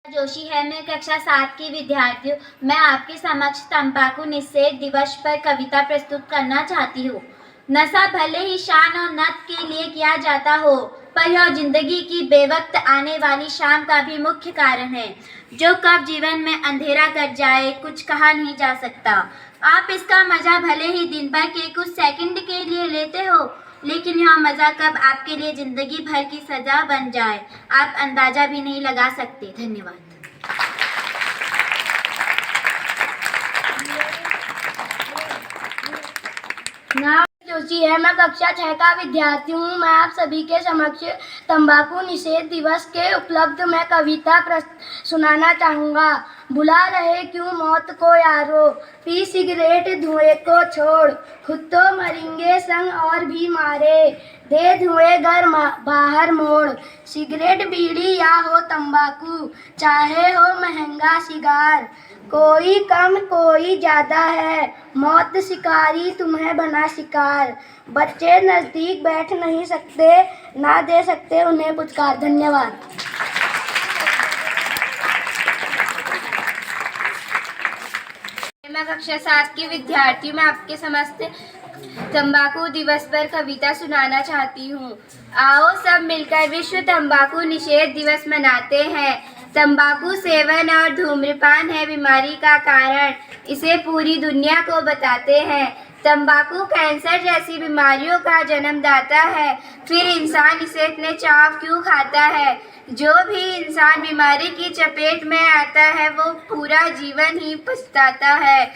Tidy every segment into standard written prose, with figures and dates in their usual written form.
जोशी है। मैं कक्षा 7 की विद्यार्थी हूँ। मैं आपके समक्ष तंबाकू निषेध दिवस पर कविता प्रस्तुत करना चाहती हूँ। नशा भले ही शान और नत के लिए किया जाता हो, पर यह जिंदगी की बेवक्त आने वाली शाम का भी मुख्य कारण है, जो कब जीवन में अंधेरा कर जाए कुछ कहा नहीं जा सकता। आप इसका मजा भले ही दिन भर के कुछ सेकंड के लिए लेते हो, लेकिन यह मजा कब आपके लिए जिंदगी भर की सजा बन जाए, आप अंदाजा भी नहीं लगा सकते। धन्यवाद। नाम जोशी है। मैं कक्षा 6 का विद्यार्थी हूँ। मैं आप सभी के समक्ष तंबाकू निषेध दिवस के उपलक्ष्य में कविता सुनाना चाहूँगा। बुला रहे क्यों मौत को यारो, पी सिगरेट धुएं को छोड़, खुद तो मरेंगे संग और भी मारे, दे धुएं घर बाहर मोड़। सिगरेट बीड़ी या हो तंबाकू, चाहे हो महंगा सिगार, कोई कम कोई ज्यादा है, मौत शिकारी तुम्हें बना शिकार। बच्चे नजदीक बैठ नहीं सकते, ना दे सकते उन्हें पुचकार। धन्यवाद। मैं कक्षा 7 की विद्यार्थी हूँ। मैं आपके समस्त तंबाकू दिवस पर कविता सुनाना चाहती हूँ। आओ सब मिलकर विश्व तंबाकू निषेध दिवस मनाते हैं। तंबाकू सेवन और धूम्रपान है बीमारी का कारण, इसे पूरी दुनिया को बताते हैं। तंबाकू कैंसर जैसी बीमारियों का जन्मदाता है, फिर इंसान इसे इतने चाव क्यों खाता है। जो भी इंसान बीमारी की चपेट में आता है वो पूरा जीवन ही पछताता है।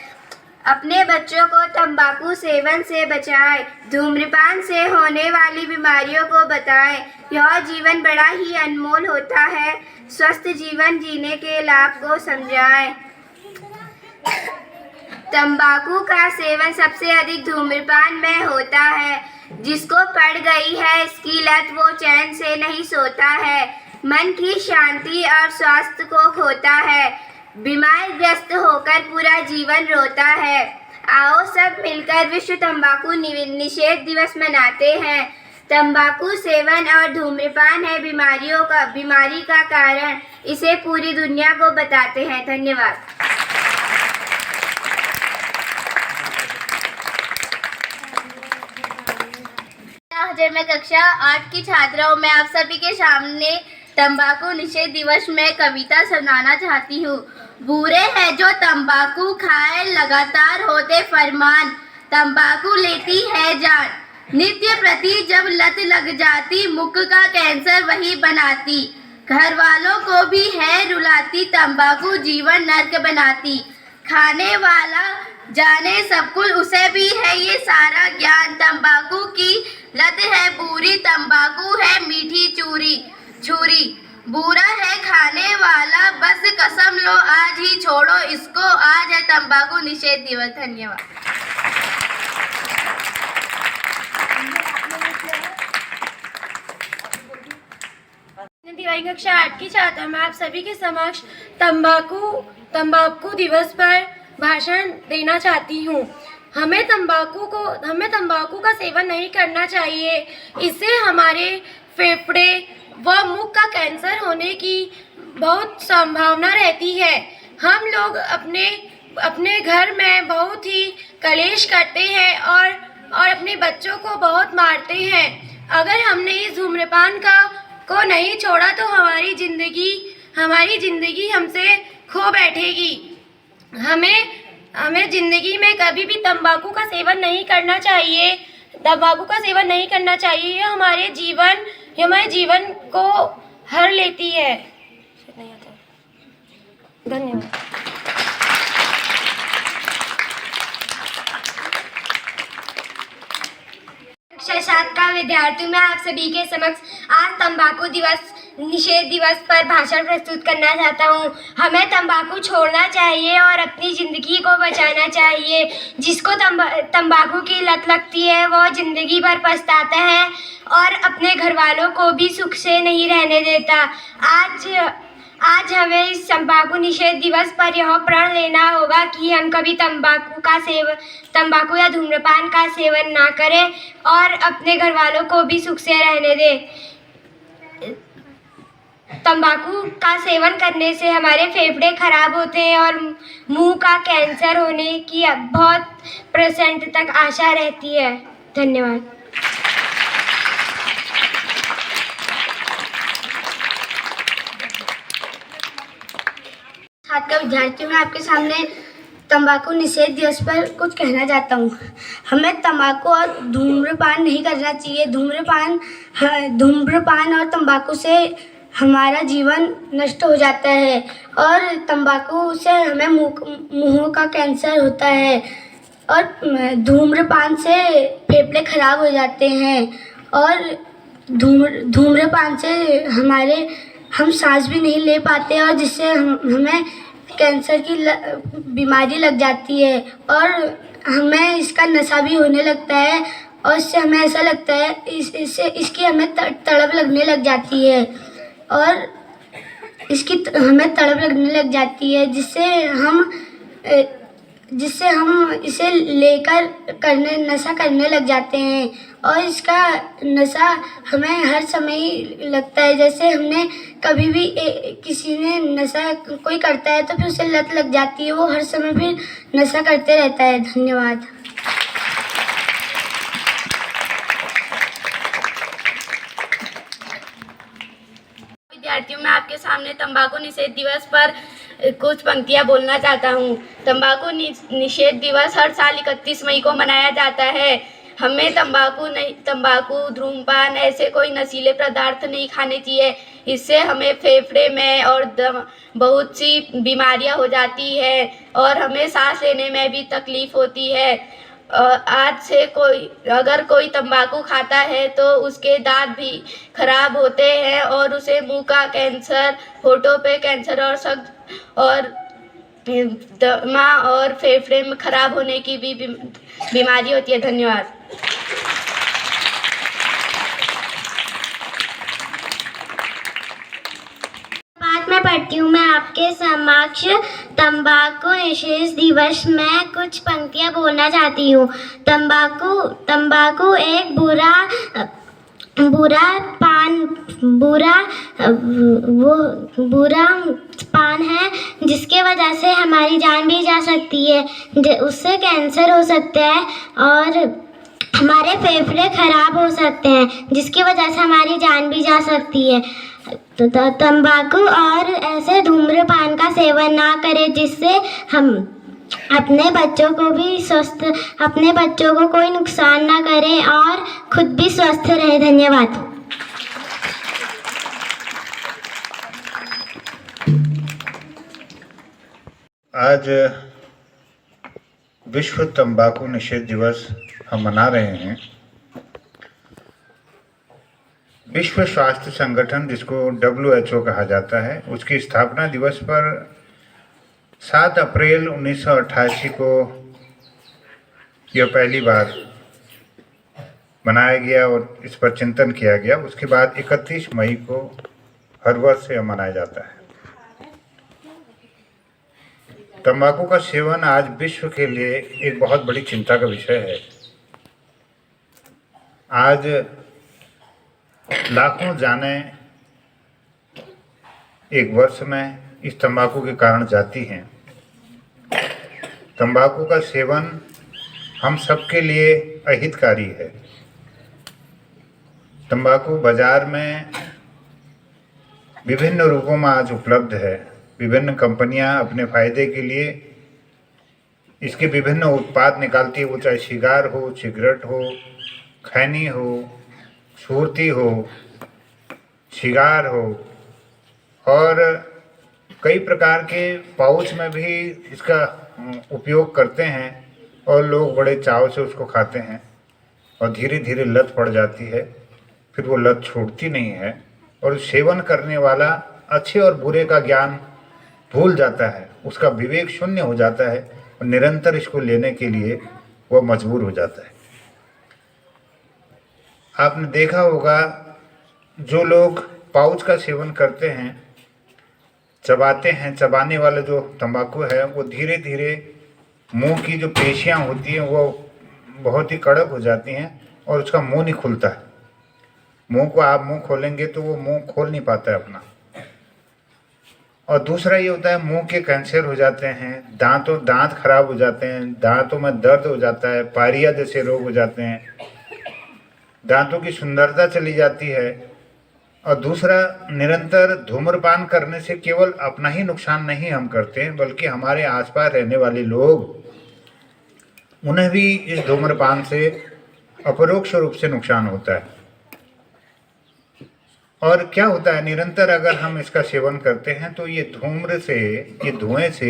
अपने बच्चों को तंबाकू सेवन से बचाएं, धूम्रपान से होने वाली बीमारियों को बताएं। यह जीवन बड़ा ही अनमोल होता है, स्वस्थ जीवन जीने के लाभ को समझाएं। तंबाकू का सेवन सबसे अधिक धूम्रपान में होता है। जिसको पड़ गई है इसकी लत वो चैन से नहीं सोता है, मन की शांति और स्वास्थ्य को खोता है, बीमार ग्रस्त होकर पूरा जीवन रोता है। आओ सब मिलकर विश्व तंबाकू निषेध दिवस मनाते हैं। तंबाकू सेवन और धूम्रपान है बीमारी का कारण, इसे पूरी दुनिया को बताते हैं। धन्यवाद। मैं कक्षा 8 की छात्रा हूँ। मैं आप सभी के सामने तंबाकू निषेध दिवस में कविता सुनाना चाहती हूँ। बुरे हैं जो तंबाकू खाए, लगातार होते फरमान, तंबाकू लेती है जान, नित्य प्रति जब लत लग जाती, मुख का कैंसर वही बनाती, घर वालों को भी है रुलाती, तंबाकू जीवन नर्क बनाती, खाने वाला जाने सब कुछ उसे भी है ये सारा ज्ञान, तंबाकू की लत है बुरी, तंबाकू है मीठी छुरी, बुरा है खाने वाला, बस कसम लो आज ही छोड़ो इसको, आज है तंबाकू निषेध दिवस। धन्यवाद। दिवाली कक्षा 8 की छात्रा मैं आप सभी के समक्ष तंबाकू दिवस पर भाषण देना चाहती हूँ। हमें तंबाकू का सेवन नहीं करना चाहिए। इससे हमारे फेफड़े व मुख का कैंसर होने की बहुत संभावना रहती है। हम लोग अपने घर में बहुत ही कलेश करते हैं और अपने बच्चों को बहुत मारते हैं। अगर हमने इस धूम्रपान को नहीं छोड़ा तो हमारी जिंदगी हमसे खो बैठेगी। हमें जिंदगी में कभी भी तंबाकू का सेवन नहीं करना चाहिए। ये हमारे जीवन को हर लेती है। धन्यवाद। कक्षा 7 का विद्यार्थी मैं आप सभी के समक्ष आज तंबाकू निषेध दिवस पर भाषण प्रस्तुत करना चाहता हूँ। हमें तंबाकू छोड़ना चाहिए और अपनी ज़िंदगी को बचाना चाहिए। जिसको तंबाकू की लत लगती है वो ज़िंदगी भर पछताता है और अपने घर वालों को भी सुख से नहीं रहने देता। आज हमें इस तंबाकू निषेध दिवस पर यह प्रण लेना होगा कि हम कभी तंबाकू या धूम्रपान का सेवन ना करें और अपने घर वालों को भी सुख से रहने दें। तंबाकू का सेवन करने से हमारे फेफड़े खराब होते हैं और मुंह का कैंसर होने की बहुत % तक आशा रहती है। धन्यवाद। छात्र विद्यार्थियों, मैं आपके सामने तंबाकू निषेध दिवस पर कुछ कहना चाहता हूँ। हमें तंबाकू और धूम्रपान नहीं करना चाहिए। धूम्रपान और तंबाकू से हमारा जीवन नष्ट हो जाता है और तंबाकू से हमें मुंह का कैंसर होता है और धूम्रपान से फेफड़े खराब हो जाते हैं और धूम्रपान से हम सांस भी नहीं ले पाते और जिससे हमें कैंसर की बीमारी लग जाती है और हमें इसका नशा भी होने लगता है और इससे हमें ऐसा लगता है इसकी हमें तड़प लगने लग जाती है और हमें तड़प लगने लग जाती है जिससे हम इसे लेकर नशा करने लग जाते हैं और इसका नशा हमें हर समय लगता है। जैसे हमने कभी भी किसी ने नशा कोई करता है तो फिर उसे लत लग जाती है, वो हर समय फिर नशा करते रहता है। धन्यवाद। विद्यार्थियों, मैं आपके सामने तंबाकू निषेध दिवस पर कुछ पंक्तियाँ बोलना चाहता हूँ। तंबाकू निषेध दिवस हर साल 31 मई को मनाया जाता है। हमें तंबाकू, धूम्रपान ऐसे कोई नशीले पदार्थ नहीं खाने चाहिए। इससे हमें फेफड़े में और बहुत सी बीमारियाँ हो जाती है और हमें सांस लेने में भी तकलीफ होती है। आज से अगर कोई तंबाकू खाता है तो उसके दांत भी खराब होते हैं और उसे मुंह का कैंसर, होठों पे कैंसर और दमा और फेफड़े में खराब होने की भी बीमारी होती है। धन्यवाद। मैं पढ़ती हूँ। मैं आपके समक्ष तंबाकू निषेध दिवस में कुछ पंक्तियाँ बोलना चाहती हूँ। तंबाकू एक बुरा पान है जिसके वजह से हमारी जान भी जा सकती है। उससे कैंसर हो सकता है और हमारे फेफड़े खराब हो सकते हैं जिसकी वजह से हमारी जान भी जा सकती है। तो तंबाकू और ऐसे धूम्रपान का सेवन ना करें जिससे हम अपने बच्चों को कोई नुकसान ना करें और खुद भी स्वस्थ रहें। धन्यवाद। आज विश्व तंबाकू निषेध दिवस हम मना रहे हैं। विश्व स्वास्थ्य संगठन, जिसको WHO कहा जाता है, उसकी स्थापना दिवस पर 7 अप्रैल 1988 को यह पहली बार मनाया गया और इस पर चिंतन किया गया। उसके बाद 31 मई को हर वर्ष यह मनाया जाता है। तंबाकू का सेवन आज विश्व के लिए एक बहुत बड़ी चिंता का विषय है। आज लाखों जानें एक वर्ष में इस तंबाकू के कारण जाती हैं। तंबाकू का सेवन हम सबके लिए अहितकारी है। तंबाकू बाजार में विभिन्न रूपों में आज उपलब्ध है। विभिन्न कंपनियां अपने फायदे के लिए इसके विभिन्न उत्पाद निकालती है, वो चाहे सिगार हो, सिगरेट हो, खैनी हो, सुरती हो, सिगार हो और कई प्रकार के पाउच में भी इसका उपयोग करते हैं और लोग बड़े चाव से उसको खाते हैं और धीरे धीरे लत पड़ जाती है। फिर वो लत छूटती नहीं है और सेवन करने वाला अच्छे और बुरे का ज्ञान भूल जाता है, उसका विवेक शून्य हो जाता है और निरंतर इसको लेने के लिए वह मजबूर हो जाता है। आपने देखा होगा, जो लोग पाउच का सेवन करते हैं, चबाते हैं, चबाने वाला जो तंबाकू है वो धीरे धीरे मुंह की जो पेशियां होती हैं वो बहुत ही कड़क हो जाती हैं और उसका मुंह नहीं खुलता है। मुंह को आप मुंह खोलेंगे तो वो मुंह खोल नहीं पाता है अपना। और दूसरा ये होता है मुंह के कैंसर हो जाते हैं, दांत खराब हो जाते हैं, दांतों में दर्द हो जाता है, पायरिया जैसे रोग हो जाते हैं, दांतों की सुंदरता चली जाती है। और दूसरा, निरंतर धूम्रपान करने से केवल अपना ही नुकसान नहीं हम करते हैं, बल्कि हमारे आसपास रहने वाले लोग, उन्हें भी इस धूम्रपान से अपरोक्ष रूप से नुकसान होता है। और क्या होता है, निरंतर अगर हम इसका सेवन करते हैं तो ये धुएं से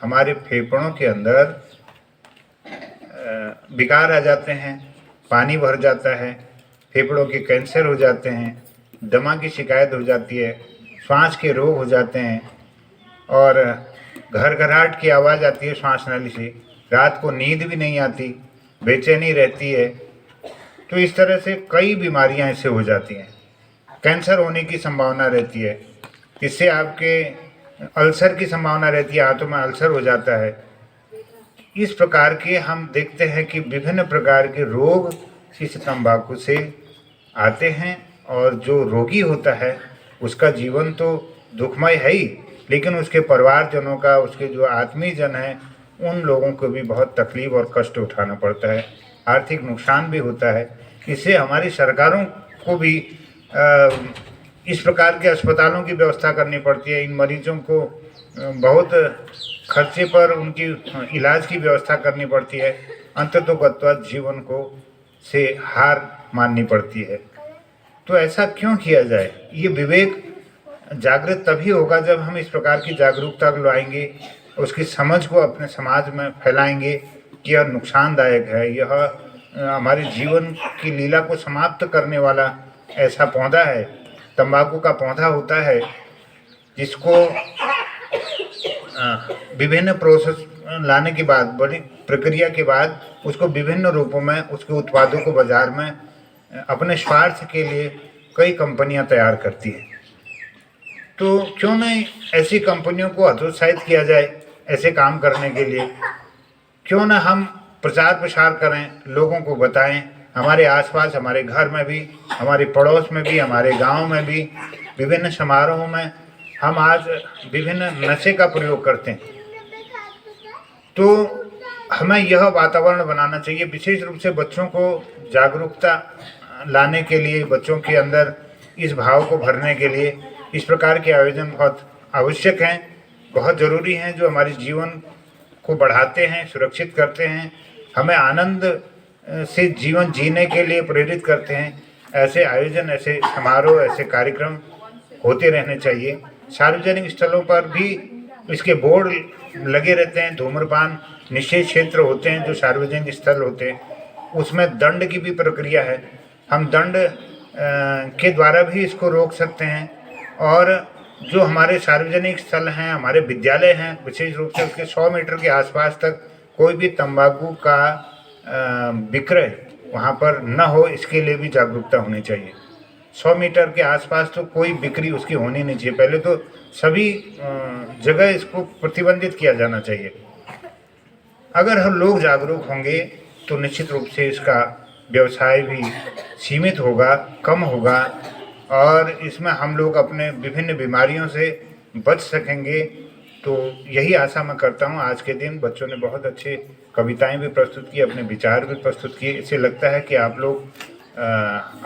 हमारे फेफड़ों के अंदर विकार आ जाते हैं, पानी भर जाता है, फेफड़ों के कैंसर हो जाते हैं, दमा की शिकायत हो जाती है, श्वास के रोग हो जाते हैं, और घरघराहट की आवाज़ आती है श्वास नली से, रात को नींद भी नहीं आती, बेचैनी रहती है। तो इस तरह से कई बीमारियां ऐसे हो जाती हैं। कैंसर होने की संभावना रहती है, इससे आपके अल्सर की संभावना रहती है, हाथों में अल्सर हो जाता है। इस प्रकार के हम देखते हैं कि विभिन्न प्रकार के रोग इस तंबाकू से आते हैं, और जो रोगी होता है उसका जीवन तो दुखमय है ही, लेकिन उसके परिवारजनों का, उसके जो आत्मीय जन हैं, उन लोगों को भी बहुत तकलीफ और कष्ट उठाना पड़ता है, आर्थिक नुकसान भी होता है। इससे हमारी सरकारों को भी इस प्रकार के अस्पतालों की व्यवस्था करनी पड़ती है। इन मरीजों को बहुत खर्चे पर उनकी इलाज की व्यवस्था करनी पड़ती है। अंततोगत्वा जीवन को से हार माननी पड़ती है। तो ऐसा क्यों किया जाए? ये विवेक जागृत तभी होगा जब हम इस प्रकार की जागरूकता लाएंगे, उसकी समझ को अपने समाज में फैलाएंगे कि यह नुकसानदायक है, यह हमारे जीवन की लीला को समाप्त करने वाला ऐसा पौधा है। तंबाकू का पौधा होता है जिसको विभिन्न प्रोसेस लाने के बाद, बड़ी प्रक्रिया के बाद, उसको विभिन्न रूपों में, उसके उत्पादों को बाजार में अपने स्वार्थ के लिए कई कंपनियां तैयार करती हैं। तो क्यों नहीं ऐसी कंपनियों को हतोत्साहित किया जाए ऐसे काम करने के लिए? क्यों ना हम प्रचार प्रसार करें, लोगों को बताएं, हमारे आसपास, हमारे घर में भी, हमारे पड़ोस में भी, हमारे गांव में भी, विभिन्न समारोहों में हम आज विभिन्न नशे का प्रयोग करते हैं। तो हमें यह वातावरण बनाना चाहिए, विशेष रूप से बच्चों को जागरूकता लाने के लिए, बच्चों के अंदर इस भाव को भरने के लिए इस प्रकार के आयोजन बहुत आवश्यक हैं, बहुत ज़रूरी हैं, जो हमारे जीवन को बढ़ाते हैं, सुरक्षित करते हैं, हमें आनंद से जीवन जीने के लिए प्रेरित करते हैं। ऐसे आयोजन, ऐसे समारोह, ऐसे कार्यक्रम होते रहने चाहिए। सार्वजनिक स्थलों पर भी इसके बोर्ड लगे रहते हैं, धूम्रपान निषेध क्षेत्र होते हैं जो सार्वजनिक स्थल होते हैं, उसमें दंड की भी प्रक्रिया है। हम दंड के द्वारा भी इसको रोक सकते हैं। और जो हमारे सार्वजनिक स्थल हैं, हमारे विद्यालय हैं, विशेष रूप से उसके 100 मीटर के आसपास तक कोई भी तंबाकू का विक्रय वहाँ पर न हो, इसके लिए भी जागरूकता होनी चाहिए। 100 मीटर के आसपास तो कोई बिक्री उसकी होनी नहीं चाहिए। पहले तो सभी जगह इसको प्रतिबंधित किया जाना चाहिए। अगर हम लोग जागरूक होंगे तो निश्चित रूप से इसका व्यवसाय भी सीमित होगा, कम होगा, और इसमें हम लोग अपने विभिन्न बीमारियों से बच सकेंगे। तो यही आशा मैं करता हूँ। आज के दिन बच्चों ने बहुत अच्छे कविताएं भी प्रस्तुत की, अपने विचार भी प्रस्तुत किए। इससे लगता है कि आप लोग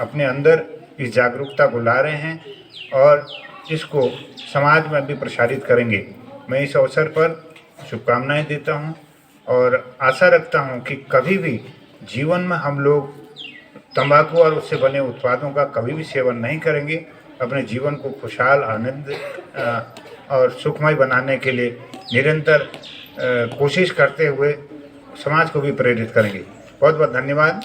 अपने अंदर इस जागरूकता को ला रहे हैं और इसको समाज में भी प्रसारित करेंगे। मैं इस अवसर पर शुभकामनाएं देता हूं और आशा रखता हूं कि कभी भी जीवन में हम लोग तंबाकू और उससे बने उत्पादों का कभी भी सेवन नहीं करेंगे। अपने जीवन को खुशहाल, आनंद और सुखमय बनाने के लिए निरंतर कोशिश करते हुए समाज को भी प्रेरित करेंगे। बहुत बहुत धन्यवाद।